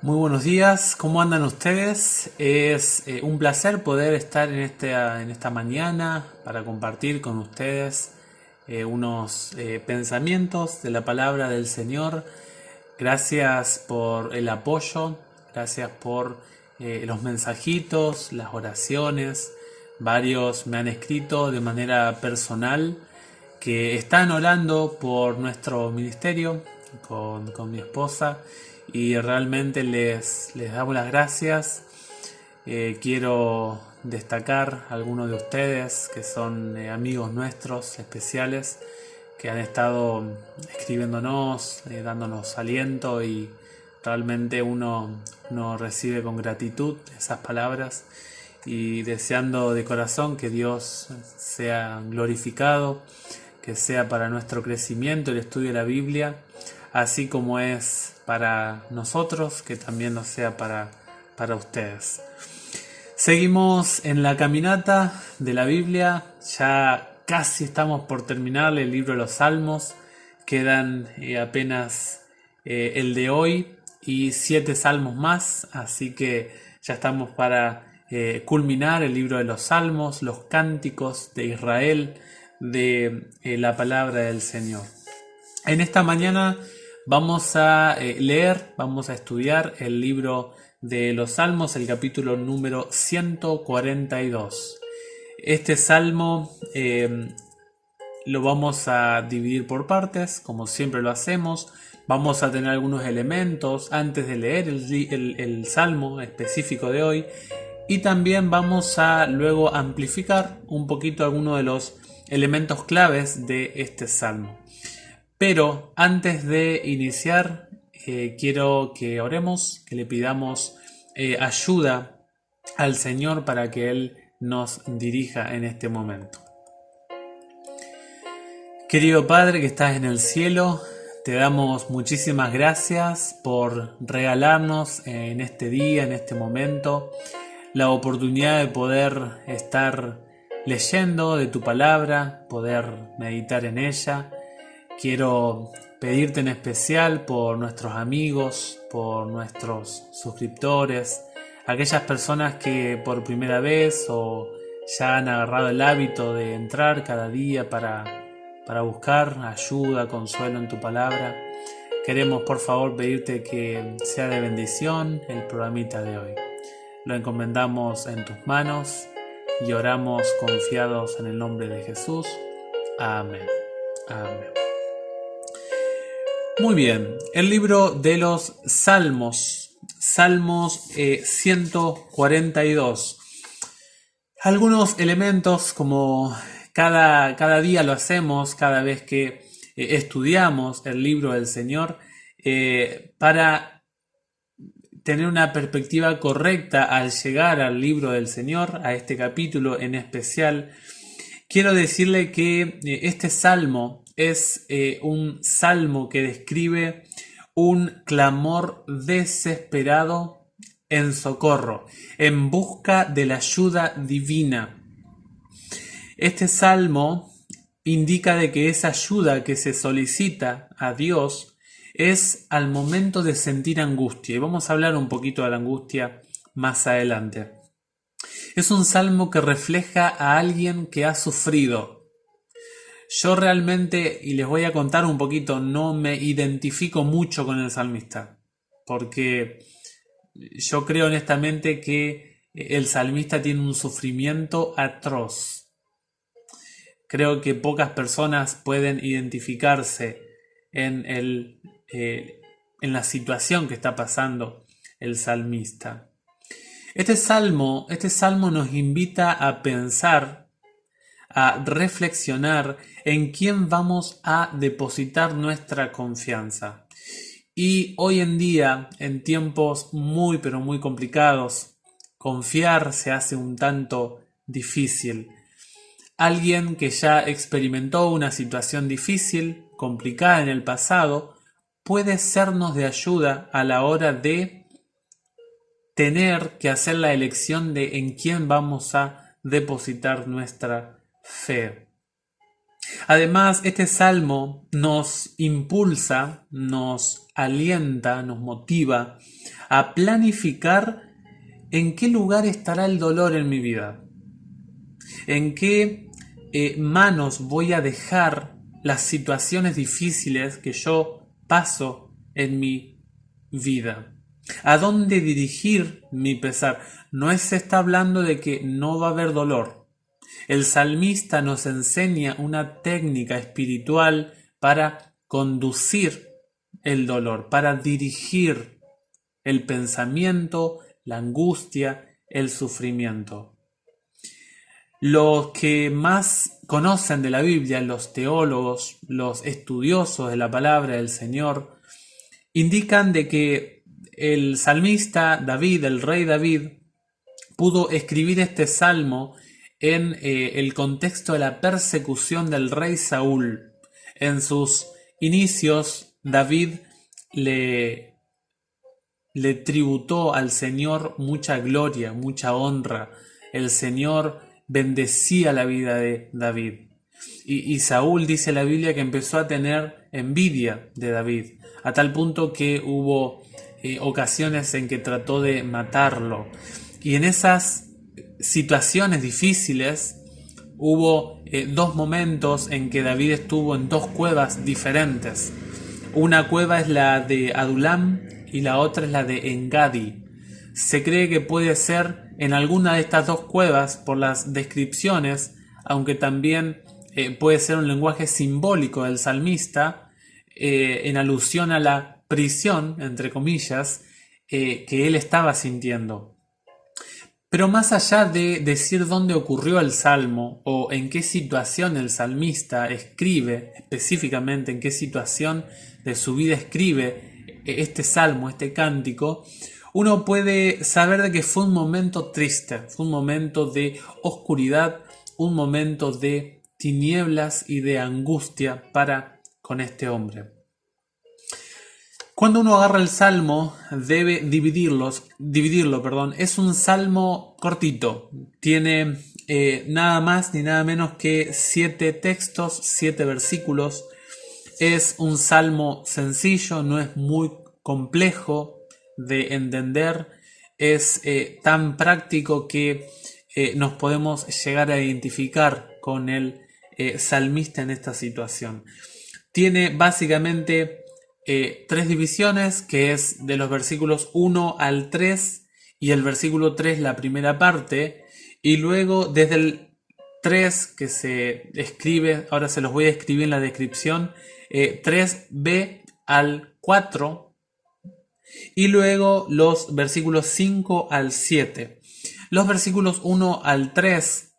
Muy buenos días, ¿cómo andan ustedes? Es un placer poder estar en esta mañana para compartir con ustedes unos pensamientos de la palabra del Señor. Gracias por el apoyo, gracias por los mensajitos, las oraciones. Varios me han escrito de manera personal que están orando por nuestro ministerio con mi esposa y realmente les damos las gracias. Quiero destacar a algunos de ustedes que son amigos nuestros especiales que han estado escribiéndonos, dándonos aliento y realmente uno recibe con gratitud esas palabras y deseando de corazón que Dios sea glorificado, que sea para nuestro crecimiento el estudio de la Biblia, así como es para nosotros, que también lo sea para ustedes. Seguimos en la caminata de la Biblia, ya casi estamos por terminar el libro de los Salmos, quedan apenas el de hoy y 7 salmos más, así que ya estamos para culminar el libro de los Salmos, los cánticos de Israel, de la palabra del Señor. En esta mañana vamos a leer, vamos a estudiar el libro de los Salmos, el capítulo número 142. Este salmo lo vamos a dividir por partes, como siempre lo hacemos. Vamos a tener algunos elementos antes de leer el salmo específico de hoy. Y también vamos a luego amplificar un poquito algunos de los elementos claves de este salmo. Pero antes de iniciar, quiero que oremos, que le pidamos ayuda al Señor para que Él nos dirija en este momento. Querido Padre que estás en el cielo, te damos muchísimas gracias por regalarnos en este día, en este momento, la oportunidad de poder estar leyendo de tu palabra, poder meditar en ella. Quiero pedirte en especial por nuestros amigos, por nuestros suscriptores, aquellas personas que por primera vez o ya han agarrado el hábito de entrar cada día para buscar ayuda, consuelo en tu palabra. Queremos por favor pedirte que sea de bendición el programita de hoy. Lo encomendamos en tus manos y oramos confiados en el nombre de Jesús. Amén. Amén. Muy bien, el libro de los Salmos, Salmos 142. Algunos elementos como cada día lo hacemos, cada vez que estudiamos el libro del Señor, para tener una perspectiva correcta al llegar al libro del Señor, a este capítulo en especial. Quiero decirle que este salmo es un salmo que describe un clamor desesperado en socorro, en busca de la ayuda divina. Este salmo indica de que esa ayuda que se solicita a Dios es al momento de sentir angustia. Y vamos a hablar un poquito de la angustia más adelante. Es un salmo que refleja a alguien que ha sufrido. Yo realmente, y les voy a contar un poquito, no me identifico mucho con el salmista, porque yo creo honestamente que el salmista tiene un sufrimiento atroz. Creo que pocas personas pueden identificarse en la situación que está pasando el salmista. Este salmo nos invita a pensar, a reflexionar en quién vamos a depositar nuestra confianza. Y hoy en día, en tiempos muy pero muy complicados, confiar se hace un tanto difícil. Alguien que ya experimentó una situación difícil, complicada en el pasado, puede sernos de ayuda a la hora de tener que hacer la elección de en quién vamos a depositar nuestra fe. Además, este salmo nos impulsa, nos alienta, nos motiva a planificar en qué lugar estará el dolor en mi vida, en qué manos voy a dejar las situaciones difíciles que yo paso en mi vida, a dónde dirigir mi pesar. No se está hablando de que no va a haber dolor. El salmista nos enseña una técnica espiritual para conducir el dolor, para dirigir el pensamiento, la angustia, el sufrimiento. Los que más conocen de la Biblia, los teólogos, los estudiosos de la palabra del Señor, indican de que el salmista David, el rey David, pudo escribir este salmo en el contexto de la persecución del rey Saúl. En sus inicios, David le tributó al Señor mucha gloria, mucha honra. El Señor bendecía la vida de David. Y Saúl, dice la Biblia, que empezó a tener envidia de David, a tal punto que hubo ocasiones en que trató de matarlo. Y en esas situaciones difíciles hubo dos momentos en que David estuvo en dos cuevas diferentes. Una cueva es la de Adulam y la otra es la de Engadi. Se cree que puede ser en alguna de estas dos cuevas por las descripciones, aunque también puede ser un lenguaje simbólico del salmista en alusión a la prisión, entre comillas, que él estaba sintiendo. Pero más allá de decir dónde ocurrió el salmo o en qué situación el salmista escribe, específicamente en qué situación de su vida escribe este salmo, este cántico, uno puede saber de que fue un momento triste, fue un momento de oscuridad, un momento de tinieblas y de angustia para con este hombre. Cuando uno agarra el salmo, debe dividirlo. Es un salmo cortito. Tiene nada más ni nada menos que 7 textos, 7 versículos. Es un salmo sencillo, no es muy complejo de entender. Es tan práctico que nos podemos llegar a identificar con el salmista en esta situación. Tiene básicamente 3 divisiones, que es de los versículos 1 al 3 y el versículo 3 la primera parte, y luego desde el 3 que se escribe, ahora se los voy a escribir en la descripción, 3b al 4, y luego los versículos 5 al 7. Los versículos 1 al 3,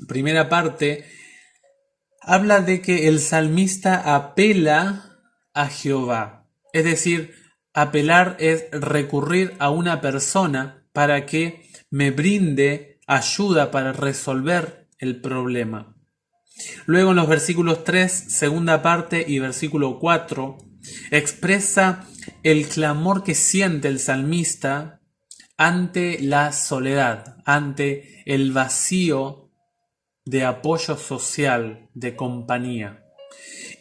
primera parte, habla de que el salmista apela a Jehová. Es decir, apelar es recurrir a una persona para que me brinde ayuda para resolver el problema. Luego en los versículos 3, segunda parte, y versículo 4, expresa el clamor que siente el salmista ante la soledad, ante el vacío de apoyo social, de compañía.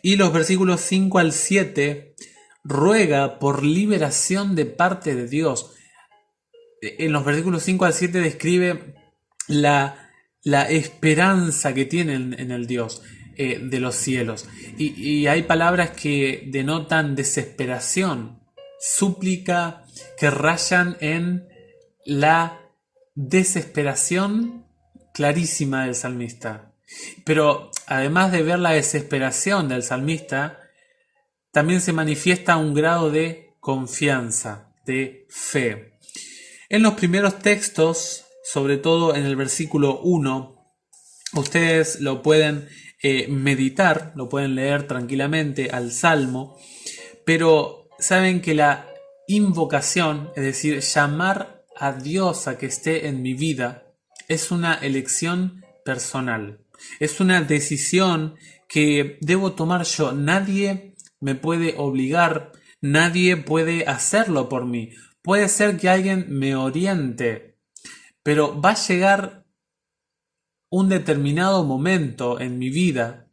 Y los versículos 5 al 7 ruega por liberación de parte de Dios. En los versículos 5 al 7 describe la esperanza que tienen en el Dios de los cielos. Y hay palabras que denotan desesperación, súplica, que rayan en la desesperación clarísima del salmista. Pero además de ver la desesperación del salmista, también se manifiesta un grado de confianza, de fe. En los primeros textos, sobre todo en el versículo 1, ustedes lo pueden meditar, lo pueden leer tranquilamente al salmo, pero saben que la invocación, es decir, llamar a Dios a que esté en mi vida, es una elección personal. Es una decisión que debo tomar yo. Nadie me puede obligar, nadie puede hacerlo por mí. Puede ser que alguien me oriente, pero va a llegar un determinado momento en mi vida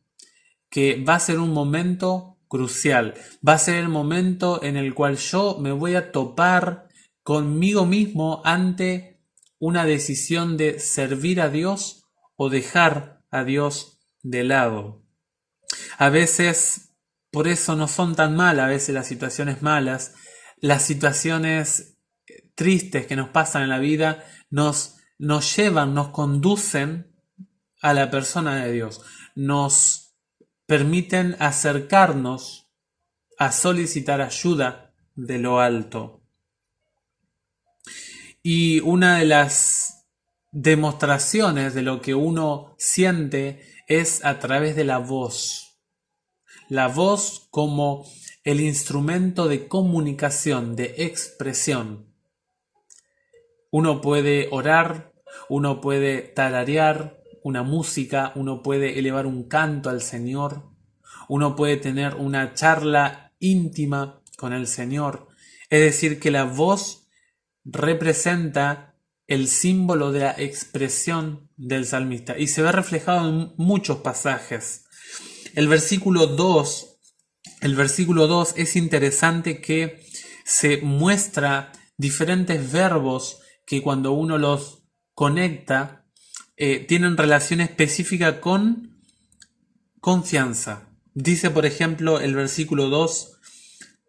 que va a ser un momento crucial. Va a ser el momento en el cual yo me voy a topar conmigo mismo ante una decisión de servir a Dios o dejar a Dios de lado. A veces, por eso no son tan malas, a veces las situaciones malas, las situaciones tristes que nos pasan en la vida nos llevan, nos conducen a la persona de Dios, nos permiten acercarnos a solicitar ayuda de lo alto. Y una de las demostraciones de lo que uno siente es a través de la voz. La voz como el instrumento de comunicación, de expresión. Uno puede orar, uno puede tararear una música, uno puede elevar un canto al Señor, uno puede tener una charla íntima con el Señor. Es decir, que la voz representa el símbolo de la expresión del salmista y se ve reflejado en muchos pasajes. El versículo 2 es interesante, que se muestra diferentes verbos que cuando uno los conecta tienen relación específica con confianza. Dice, por ejemplo, el versículo 2,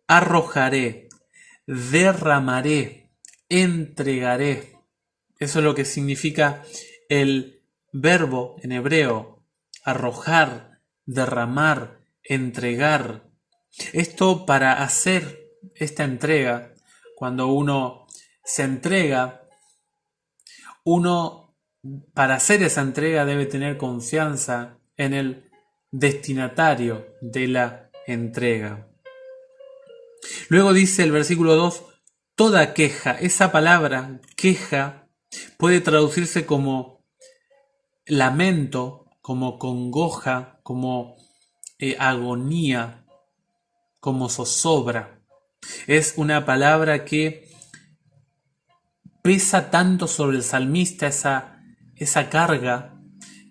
arrojaré, derramaré, entregaré. Eso es lo que significa el verbo en hebreo, arrojar, derramar, entregar. Esto, para hacer esta entrega, cuando uno se entrega, uno, para hacer esa entrega, debe tener confianza en el destinatario de la entrega. Luego dice el versículo 2, toda queja. Esa palabra, queja, puede traducirse como lamento, como congoja, como agonía, como zozobra. Es una palabra que pesa tanto sobre el salmista, esa carga,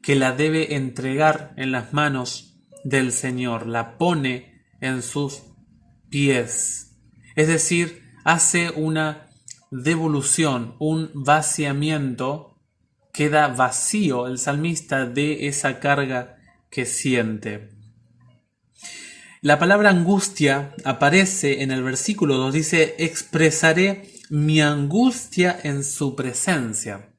que la debe entregar en las manos del Señor, la pone en sus pies. Es decir, hace una devolución, un vaciamiento, queda vacío el salmista de esa carga que siente. La palabra angustia aparece en el versículo 2, dice, expresaré mi angustia en su presencia.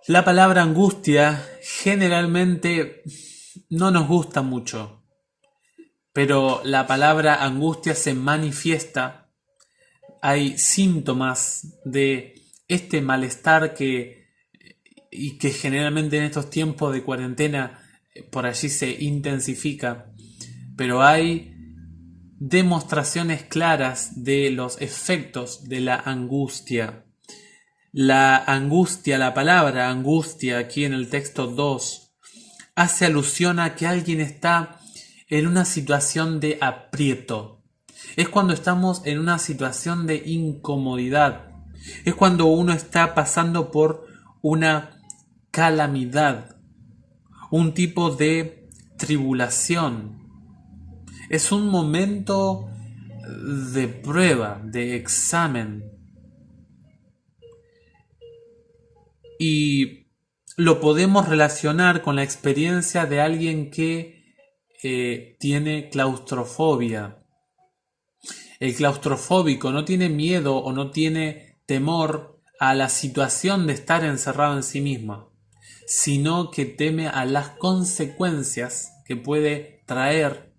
La palabra angustia generalmente no nos gusta mucho, pero la palabra angustia se manifiesta. Hay síntomas de este malestar que generalmente en estos tiempos de cuarentena por allí se intensifica, pero hay demostraciones claras de los efectos de la angustia. La angustia, la palabra angustia aquí en el texto 2, hace alusión a que alguien está en una situación de aprieto. Es cuando estamos en una situación de incomodidad. Es cuando uno está pasando por una calamidad, un tipo de tribulación. Es un momento de prueba, de examen. Y lo podemos relacionar con la experiencia de alguien que tiene claustrofobia. El claustrofóbico no tiene miedo o no tiene temor a la situación de estar encerrado en sí mismo, sino que teme a las consecuencias que puede traer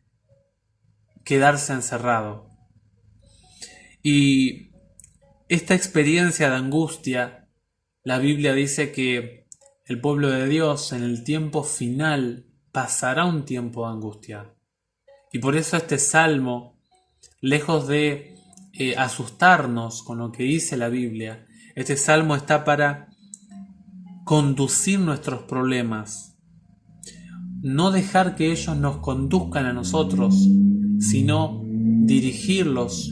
quedarse encerrado. Y esta experiencia de angustia, la Biblia dice que el pueblo de Dios en el tiempo final pasará un tiempo de angustia. Y por eso este salmo, lejos de asustarnos con lo que dice la Biblia, este salmo está para conducir nuestros problemas. No dejar que ellos nos conduzcan a nosotros, sino dirigirlos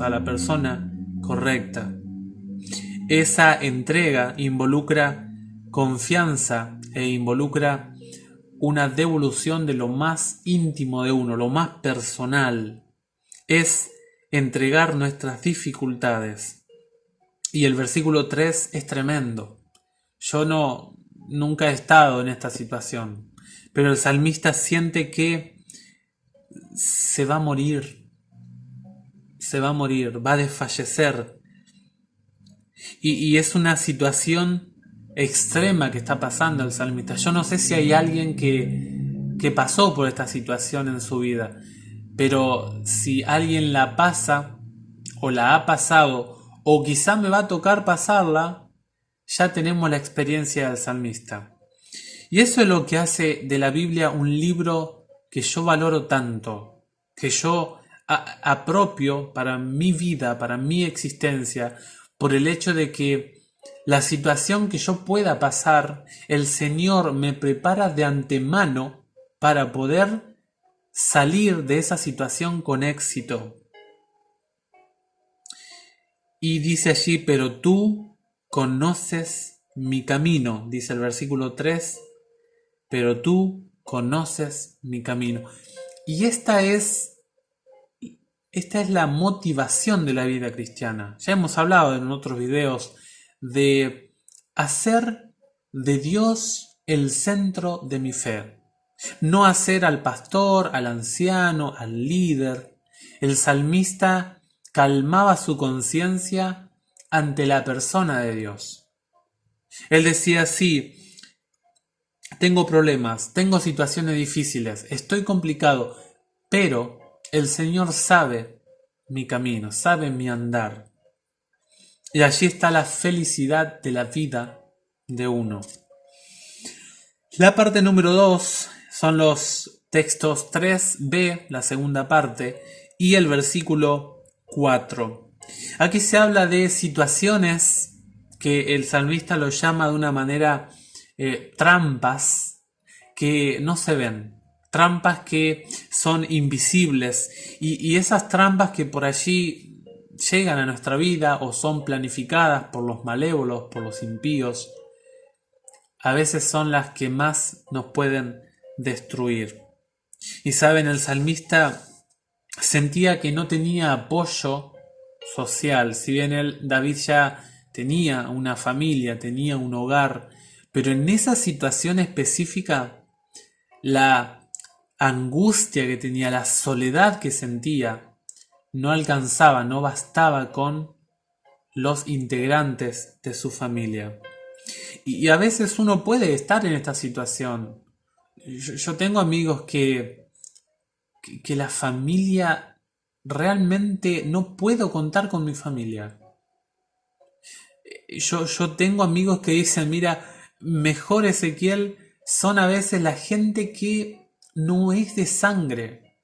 a la persona correcta. Esa entrega involucra confianza e involucra una devolución de lo más íntimo de uno, lo más personal. Es entregar nuestras dificultades. Y el versículo 3 es tremendo. Yo nunca he estado en esta situación, pero el salmista siente que se va a morir, va a desfallecer. Y es una situación extrema que está pasando el salmista. Yo no sé si hay alguien que pasó por esta situación en su vida, pero si alguien la pasa o la ha pasado o quizá me va a tocar pasarla, ya tenemos la experiencia del salmista. Y eso es lo que hace de la Biblia un libro que yo valoro tanto, que yo apropio para mi vida, para mi existencia, por el hecho de que la situación que yo pueda pasar, el Señor me prepara de antemano para poder salir de esa situación con éxito. Y dice allí, pero tú conoces mi camino, dice el versículo 3, pero tú conoces mi camino. Y esta es la motivación de la vida cristiana. Ya hemos hablado en otros videos de hacer de Dios el centro de mi fe. No hacer al pastor, al anciano, al líder. El salmista calmaba su conciencia ante la persona de Dios. Él decía así: tengo problemas, tengo situaciones difíciles, estoy complicado, pero el Señor sabe mi camino, sabe mi andar. Y allí está la felicidad de la vida de uno. La parte número 2 son los textos 3b, la segunda parte, y el versículo 4. Aquí se habla de situaciones que el salmista lo llama de una manera trampas que no se ven, trampas que son invisibles, y esas trampas que por allí llegan a nuestra vida o son planificadas por los malévolos, por los impíos, a veces son las que más nos pueden destruir. Y saben, el salmista sentía que no tenía apoyo social, si bien David ya tenía una familia, tenía un hogar, pero en esa situación específica, la angustia que tenía, la soledad que sentía, no alcanzaba, no bastaba con los integrantes de su familia. Y a veces uno puede estar en esta situación. Yo tengo amigos que la familia, realmente no puedo contar con mi familia. Yo tengo amigos que dicen, mira, mejor Ezequiel, son a veces la gente que no es de sangre.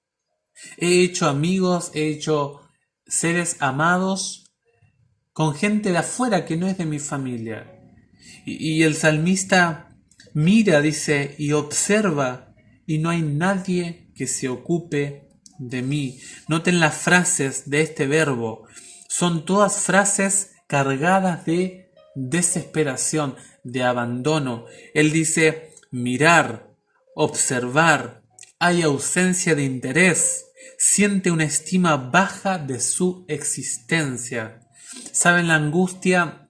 He hecho amigos, he hecho seres amados con gente de afuera que no es de mi familia. Y el salmista mira, dice, y observa, y no hay nadie que se ocupe de mí. Noten las frases de este verbo. Son todas frases cargadas de desesperación, de abandono. Él dice, mirar, observar, hay ausencia de interés, siente una estima baja de su existencia. ¿Saben? La angustia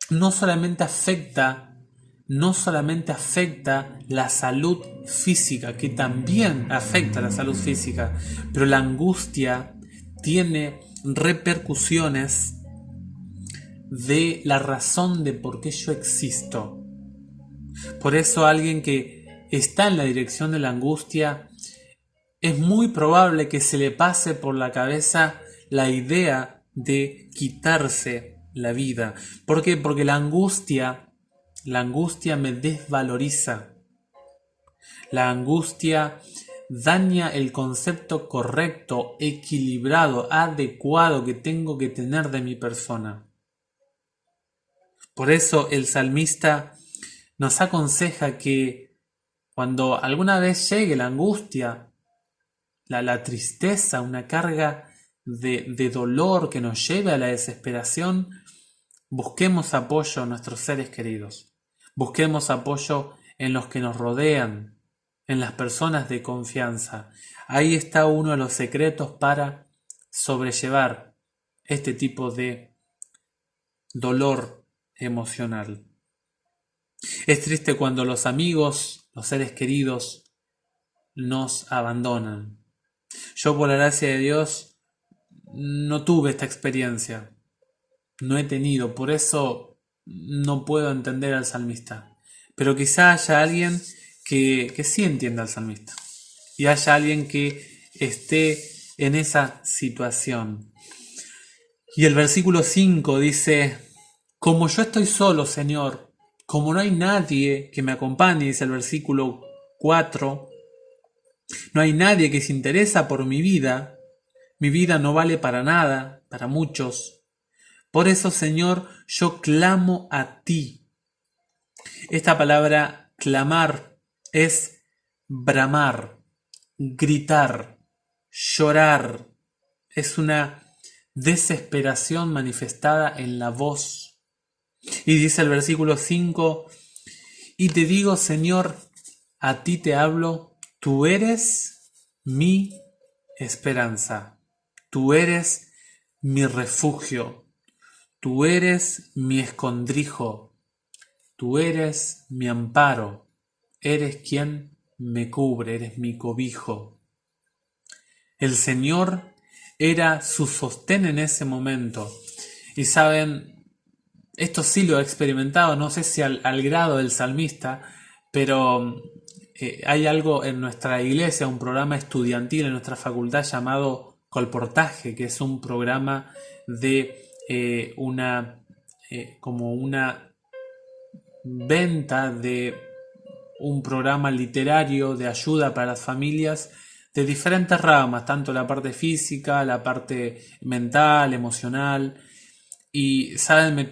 no solamente afecta la salud física, que también afecta la salud física, pero la angustia tiene repercusiones de la razón de por qué yo existo. Por eso alguien que está en la dirección de la angustia, es muy probable que se le pase por la cabeza la idea de quitarse la vida. ¿Por qué? Porque la angustia me desvaloriza. La angustia daña el concepto correcto, equilibrado, adecuado que tengo que tener de mi persona. Por eso el salmista nos aconseja que cuando alguna vez llegue la angustia, la tristeza, una carga de dolor que nos lleve a la desesperación, busquemos apoyo en nuestros seres queridos. Busquemos apoyo en los que nos rodean, en las personas de confianza. Ahí está uno de los secretos para sobrellevar este tipo de dolor emocional. Es triste cuando los amigos, los seres queridos, nos abandonan. Yo, por la gracia de Dios, no tuve esta experiencia. No he tenido, por eso no puedo entender al salmista. Pero quizá haya alguien que sí entienda al salmista. Y haya alguien que esté en esa situación. Y el versículo 5 dice: como yo estoy solo, Señor, como no hay nadie que me acompañe, dice el versículo 4, no hay nadie que se interesa por mi vida no vale para nada, para muchos. Por eso, Señor, yo clamo a ti. Esta palabra clamar es bramar, gritar, llorar. Es una desesperación manifestada en la voz. Y dice el versículo 5, y te digo, Señor, a ti te hablo, tú eres mi esperanza, tú eres mi refugio, tú eres mi escondrijo, tú eres mi amparo, eres quien me cubre, eres mi cobijo. El Señor era su sostén en ese momento. Y saben, esto sí lo he experimentado, no sé si al grado del salmista, pero hay algo en nuestra iglesia, un programa estudiantil en nuestra facultad llamado Colportaje, que es un programa de como una venta de un programa literario de ayuda para las familias de diferentes ramas, tanto la parte física, la parte mental, emocional. Y, ¿saben?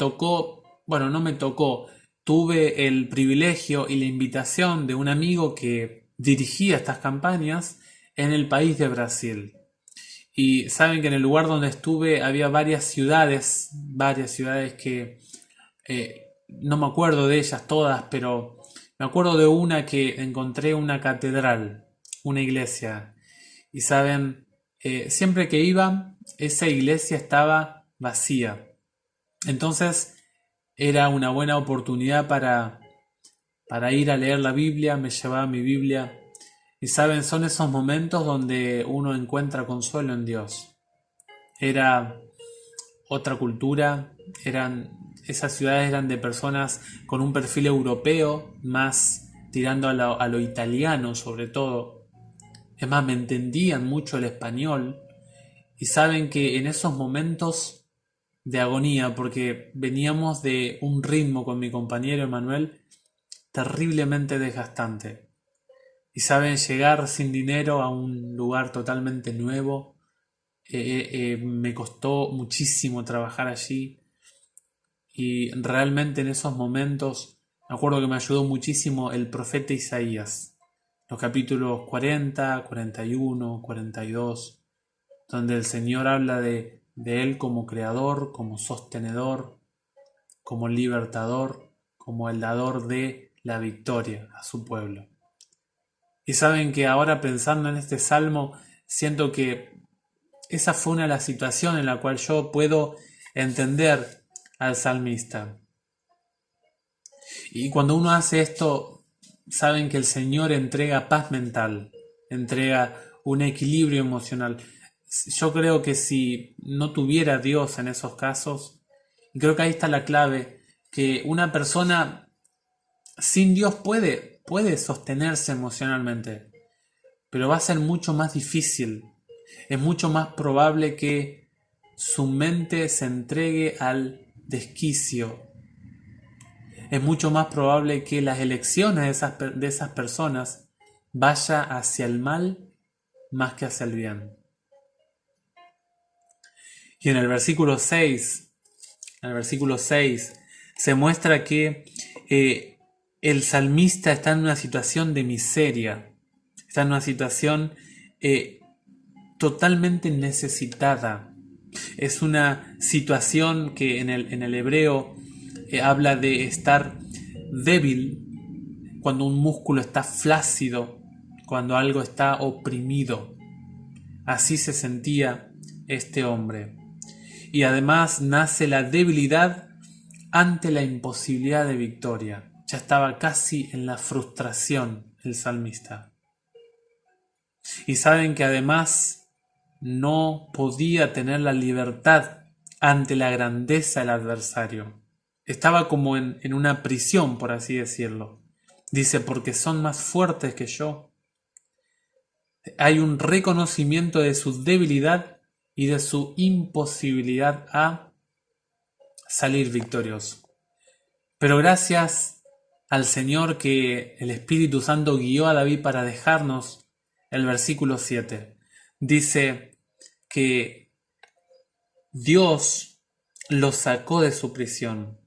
Tuve el privilegio y la invitación de un amigo que dirigía estas campañas en el país de Brasil. Y saben que en el lugar donde estuve había varias ciudades que no me acuerdo de ellas todas, pero me acuerdo de una que encontré una catedral, una iglesia. Y saben, siempre que iba, esa iglesia estaba vacía. Entonces era una buena oportunidad para ir a leer la Biblia, me llevaba mi Biblia. Y saben, son esos momentos donde uno encuentra consuelo en Dios. Era otra cultura, esas ciudades eran de personas con un perfil europeo, más tirando a lo italiano sobre todo. Es más, me entendían mucho el español. Y saben que en esos momentos de agonía, porque veníamos de un ritmo con mi compañero Emanuel terriblemente desgastante. Y saben, llegar sin dinero a un lugar totalmente nuevo, me costó muchísimo trabajar allí. Y realmente en esos momentos, me acuerdo que me ayudó muchísimo el profeta Isaías. Los capítulos 40, 41, 42, donde el Señor habla de Él como creador, como sostenedor, como libertador, como el dador de la victoria a su pueblo. Y saben que ahora pensando en este salmo, siento que esa fue una de las situaciones en la cual yo puedo entender al salmista. Y cuando uno hace esto, saben que el Señor entrega paz mental, entrega un equilibrio emocional. Yo creo que si no tuviera Dios en esos casos, y creo que ahí está la clave, que una persona sin Dios puede sostenerse emocionalmente, pero va a ser mucho más difícil. Es mucho más probable que su mente se entregue al desquicio. Es mucho más probable que las elecciones de esas personas vaya hacia el mal más que hacia el bien. Y en el versículo 6 se muestra que el salmista está en una situación de miseria, está en una situación totalmente necesitada. Es una situación que en el hebreo habla de estar débil, cuando un músculo está flácido, cuando algo está oprimido. Así se sentía este hombre. Y además nace la debilidad ante la imposibilidad de victoria. Ya estaba casi en la frustración el salmista. Y saben que además no podía tener la libertad ante la grandeza del adversario. Estaba como en una prisión, por así decirlo. Dice, porque son más fuertes que yo. Hay un reconocimiento de su debilidad y de su imposibilidad a salir victorioso. Pero gracias al Señor que el Espíritu Santo guió a David para dejarnos el versículo 7. Dice que Dios lo sacó de su prisión.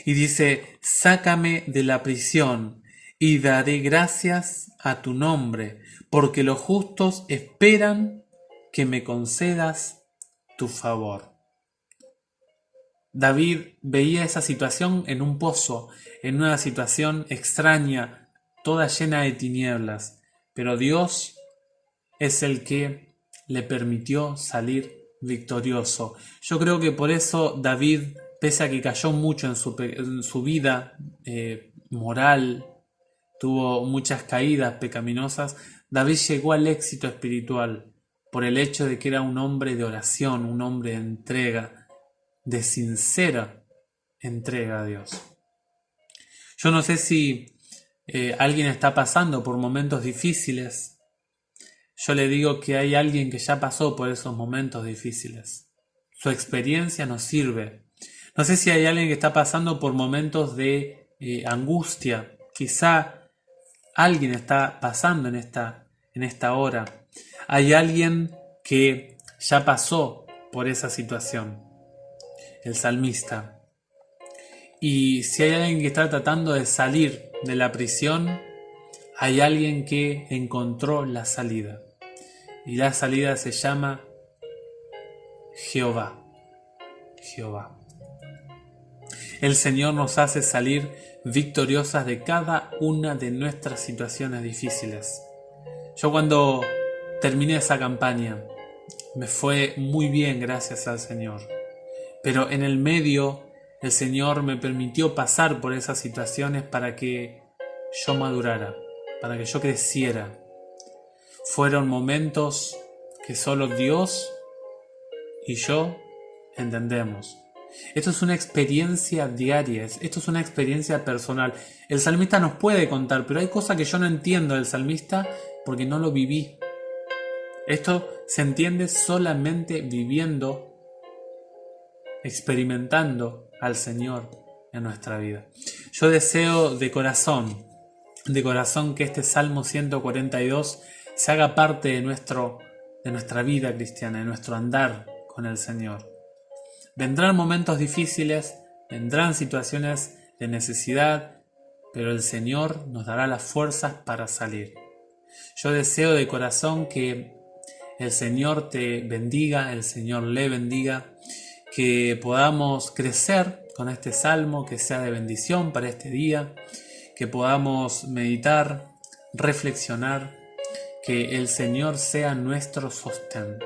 Y dice, sácame de la prisión y daré gracias a tu nombre, porque los justos esperan que me concedas tu favor. David veía esa situación en un pozo, en una situación extraña, toda llena de tinieblas, pero Dios es el que le permitió salir victorioso. Yo creo que por eso David, pese a que cayó mucho en su vida moral, tuvo muchas caídas pecaminosas, David llegó al éxito espiritual por el hecho de que era un hombre de oración, un hombre de entrega, de sincera entrega a Dios. Yo no sé si alguien está pasando por momentos difíciles. Yo le digo que hay alguien que ya pasó por esos momentos difíciles. Su experiencia nos sirve. No sé si hay alguien que está pasando por momentos de angustia. Quizá alguien está pasando en esta hora. Hay alguien que ya pasó por esa situación. El salmista. Y si hay alguien que está tratando de salir de la prisión, hay alguien que encontró la salida. Y la salida se llama Jehová. Jehová. El Señor nos hace salir victoriosas de cada una de nuestras situaciones difíciles. Yo cuando terminé esa campaña, me fue muy bien gracias al Señor. Pero en el medio, el Señor me permitió pasar por esas situaciones para que yo madurara, para que yo creciera. Fueron momentos que solo Dios y yo entendemos. Esto es una experiencia diaria, esto es una experiencia personal. El salmista nos puede contar, pero hay cosas que yo no entiendo del salmista porque no lo viví. Esto se entiende solamente viviendo, experimentando al Señor en nuestra vida. Yo deseo de corazón que este Salmo 142 se haga parte de nuestra vida cristiana, de nuestro andar con el Señor. Vendrán momentos difíciles, vendrán situaciones de necesidad, pero el Señor nos dará las fuerzas para salir. Yo deseo de corazón que el Señor te bendiga, el Señor le bendiga, que podamos crecer con este salmo, que sea de bendición para este día, que podamos meditar, reflexionar, que el Señor sea nuestro sostén.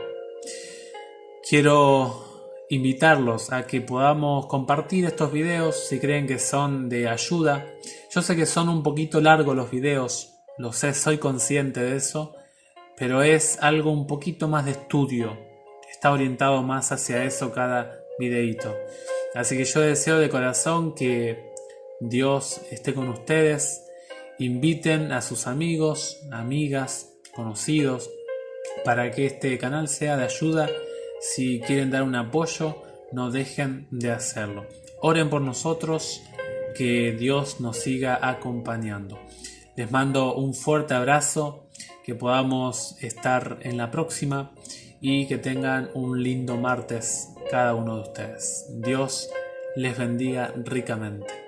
Quiero invitarlos a que podamos compartir estos videos si creen que son de ayuda. Yo sé que son un poquito largos los videos, lo sé, soy consciente de eso, pero es algo un poquito más de estudio. Está orientado más hacia eso cada videíto. Así que yo deseo de corazón que Dios esté con ustedes. Inviten a sus amigos, amigas, conocidos, para que este canal sea de ayuda. Si quieren dar un apoyo, no dejen de hacerlo. Oren por nosotros, que Dios nos siga acompañando. Les mando un fuerte abrazo, que podamos estar en la próxima y que tengan un lindo martes cada uno de ustedes. Dios les bendiga ricamente.